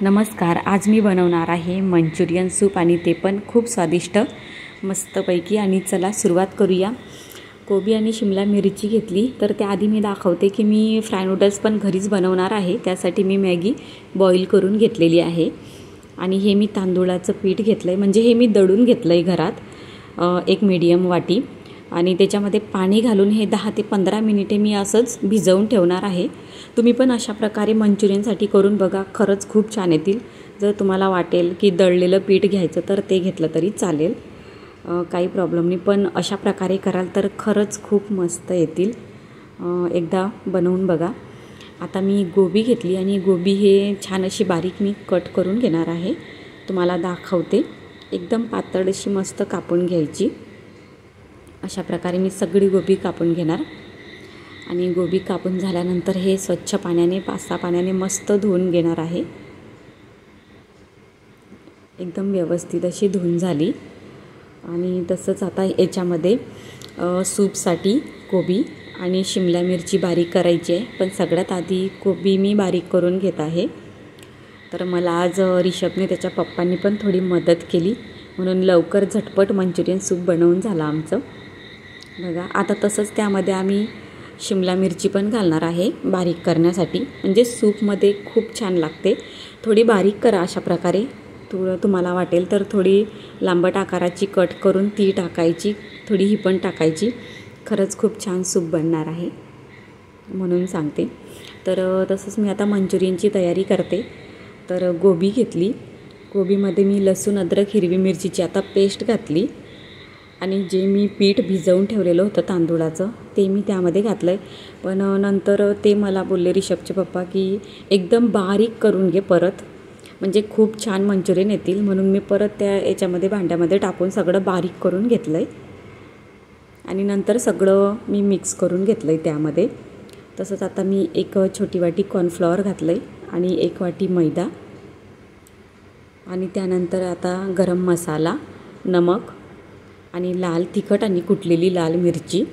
नमस्कार. आज मी बनवणार आहे मंचुरियन सूप आणि ते पण खूप स्वादिष्ट मस्तपैकी. आणि चला सुरुवात करूया. कोबी आणि शिमला मिरची घेतली. तर त्याआधी मी दाखवते की मी फ्राय नूडल्स पण घरीच बनवणार आहे. त्यासाठी मी मॅगी बॉईल करून घेतलेली आहे. आणि हे मी तांदूळाचं पीठ घेतलं आहे, म्हणजे हे मी दळून घेतलं आहे घरात, एक मीडियम वाटी. आणि त्याच्यामध्ये पाणी घालून हे 10 ते 15 मिनिटे मी असंच भिजवून ठेवणार आहे. तुम्ही पण अशा प्रकारे मंचुरियनसाठी करून बघा, खरंच खूप छान येतील. जर तुम्हाला वाटेल की दळलेलं पीठ घ्यायचं तर ते घेतलं तरी चालेल, काही प्रॉब्लेम नाही. पण अशा प्रकारे कराल तर खरंच खूप मस्त येतील. एकदा बनवून बघा. आता मी गोबी घेतली आणि गोबी हे छान अशी बारीक मी कट करून घेणार आहे. तुम्हाला दाखवते. एकदम पातळ अशी मस्त कापून घ्यायची. अशा प्रकारे मी सगळी गोबी कापून घेणार. आणि गोबी कापून झाल्यानंतर हे स्वच्छ पाण्याने 5-6 पाण्याने मस्त धुवून घेणार आहे. एकदम व्यवस्थित अशी धुवून झाली. आणि तसंच आता याच्यामध्ये सूपसाठी कोबी आणि शिमला मिरची बारीक करायची आहे. पण सगळ्यात आधी कोबी मी बारीक करून घेत आहे. तर मला आज रिषभने त्याच्या पप्पांनी पण थोडी मदत केली, म्हणून लवकर झटपट मंचुरियन सूप बनवून झालं आमचं. बघा, आता तसंच त्यामध्ये आम्ही शिमला मिरची पण घालणार आहे बारीक करण्यासाठी, म्हणजे सूपमध्ये खूप छान लागते. थोडी बारीक करा अशा प्रकारे. तुम्हाला वाटेल तर थोडी लांबट आकाराची कट करून ती टाकायची, थोडी ही पण टाकायची. खरंच खूप छान सूप बनणार आहे म्हणून सांगते. तर तसंच मी आता मंचुरियनची तयारी करते. तर गोबी घेतली. गोबीमध्ये मी लसूण, अद्रक, हिरवी मिरचीची आता पेस्ट घातली. आणि जे मी पीठ भिजवून ठेवलेलं होतं तांदूळाचं ते मी त्यामध्ये घातलं आहे. पण नंतर ते मला बोलले रिषभचे पप्पा की एकदम बारीक करून घे परत, म्हणजे खूप छान मंचुरियन येतील. म्हणून मी परत त्या याच्यामध्ये भांड्यामध्ये टाकून सगळं बारीक करून घेतलं आहे. आणि नंतर सगळं मी मिक्स करून घेतलं आहे त्यामध्ये. तसंच आता मी एक छोटी वाटी कॉर्नफ्लॉवर घातलं आहे आणि 1 वाटी मैदा. आणि त्यानंतर आता गरम मसाला, नमक आणि लाल तिखट आणि कुटलेली लाल मिरची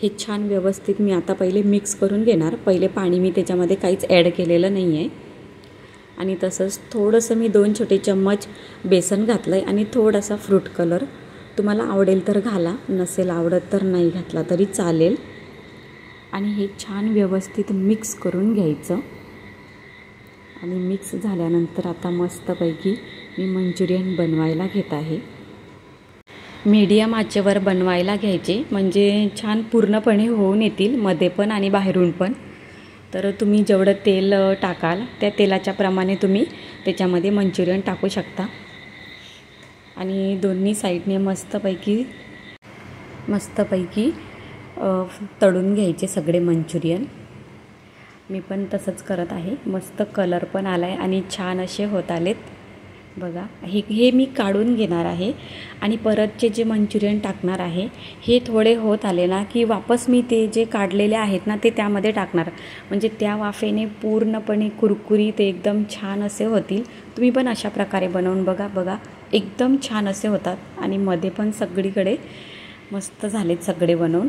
हे छान व्यवस्थित मी आता पहिले मिक्स करून घेणार. पहिले पाणी मी त्याच्यामध्ये काहीच ॲड केलेलं नाही आहे. आणि तसंच थोडंसं मी 2 छोटे चम्मच बेसन घातलं आहे आणि थोडासा फ्रूट कलर. तुम्हाला आवडेल तर घाला, नसेल आवडत तर नाही घातला तरी चालेल. आणि हे छान व्यवस्थित मिक्स करून घ्यायचं. आणि मिक्स झाल्यानंतर आता मस्तपैकी मी मंचुरियन बनवायला घेत आहे. मीडियम आचेवर बनवायला घ्यायचे, म्हणजे छान पूर्णपणे होऊन येतील मध्ये पण आणि बाहेरून पण. तर तुम्ही जेवढं तेल टाकाल त्या तेलाच्या प्रमाणे तुम्ही त्याच्यामध्ये मंचुरियन टाकू शकता. आणि दोन्ही साईडने मस्तपैकी तळून घ्यायचे सगळे मंचुरियन. मी पण तसंच करत आहे. मस्त कलर पण आला आहे आणि छान असे होत आलेत. बघा, हे मी काढून घेणार आहे. आणि परतचे जे मंचुरियन टाकणार आहे हे थोडे होत आले ना की वापस मी ते जे काढलेले आहेत ना ते त्यामध्ये टाकणार, म्हणजे त्या वाफेने पूर्णपणे कुरकुरीत एकदम छान असे होतील. तुम्ही पण अशा प्रकारे बनवून बघा, एकदम छान असे होतात. आणि मध्ये पण सगळीकडे मस्त झालेत सगळे बनवून.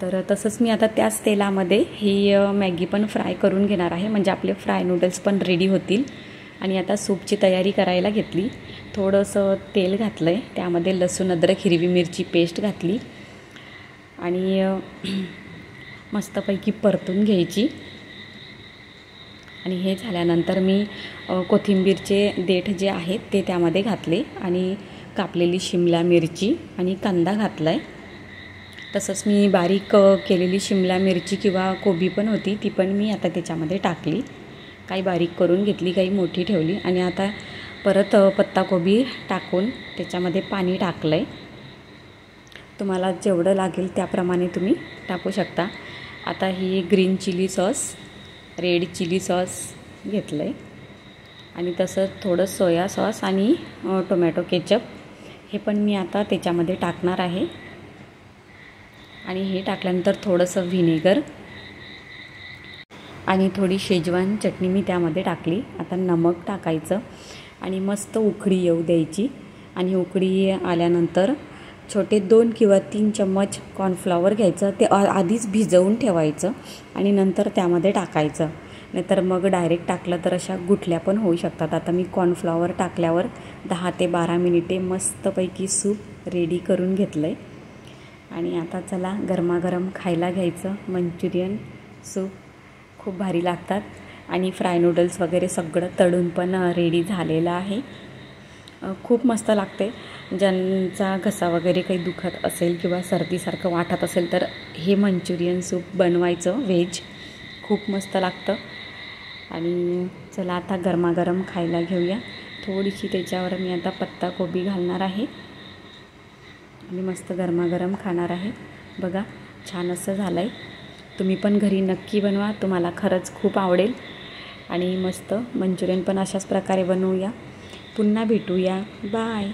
तर तसंच मी आता त्याच तेलामध्ये ही मॅगी पण फ्राय करून घेणार आहे, म्हणजे आपले फ्राय नूडल्स पण रेडी होतील. आणि आता सूपची तयारी करायला घेतली. थोडंसं तेल घातलं आहे, त्यामध्ये लसूण, अद्रक, हिरवी मिरची पेस्ट घातली आणि मस्तपैकी परतून घ्यायची. आणि हे झाल्यानंतर मी कोथिंबीरचे देठ जे आहेत ते त्यामध्ये घातले आणि कापलेली शिमला मिरची आणि कांदा घातला आहे. तसंच मी बारीक केलेली शिमला मिरची किंवा कोबी पण होती ती पण मी आता त्याच्यामध्ये टाकली. काही बारीक करून घेतली, काही मोठी ठेवली. आणि आता परत पत्ताकोबी टाकून त्याच्यामध्ये पाणी टाकलं आहे. तुम्हाला जेवढं लागेल त्याप्रमाणे तुम्ही टाकू शकता. आता ही green chilli sauce, red chilli sauce घेतलं आहे. आणि तसंच थोडं सोया सॉस आणि टोमॅटो केचप हे पण मी आता त्याच्यामध्ये टाकणार आहे. आणि हे टाकल्यानंतर थोडंसं व्हिनेगर आणि थोडी शेजवान चटणी मी त्यामध्ये टाकली. आता नमक टाकायचं आणि मस्त उकळी येऊ द्यायची. आणि उकळी आल्यानंतर छोटे 2 किंवा 3 चम्मच कॉर्नफ्लॉवर घ्यायचं, ते आधीच भिजवून ठेवायचं आणि नंतर त्यामध्ये टाकायचं. नाहीतर मग डायरेक्ट टाकलं तर अशा गुठल्या पण होऊ शकतात. आता मी कॉर्नफ्लॉवर टाकल्यावर 10 ते 12 मिनिटे मस्तपैकी सूप रेडी करून घेतलं आहे. आणि आता चला गरमागरम खायला घ्यायचं. मंचुरियन सूप खूप भारी लागतात. आणि फ्राय नूडल्स वगैरे सगळं तळून पण रेडी झालेलं आहे. खूप मस्त लागते. ज्यांचा घसा वगैरे काही दुखत असेल किंवा सर्दीसारखं वाटत असेल तर हे मंचुरियन सूप बनवायचं व्हेज. खूप मस्त लागतं. आणि चला आता गरमागरम खायला घेऊया. थोडीशी त्याच्यावर मी आता पत्ताकोबी घालणार आहे आणि मस्त गरमागरम खाणार आहे. बघा छान असं झालं आहे. तुम्ही पण घरी नक्की बनवा, तुम्हाला खरंच खूप आवडेल. आणि मस्त मंचुरियन पण अशाच प्रकारे बनवूया. पुन्हा भेटूया. बाय.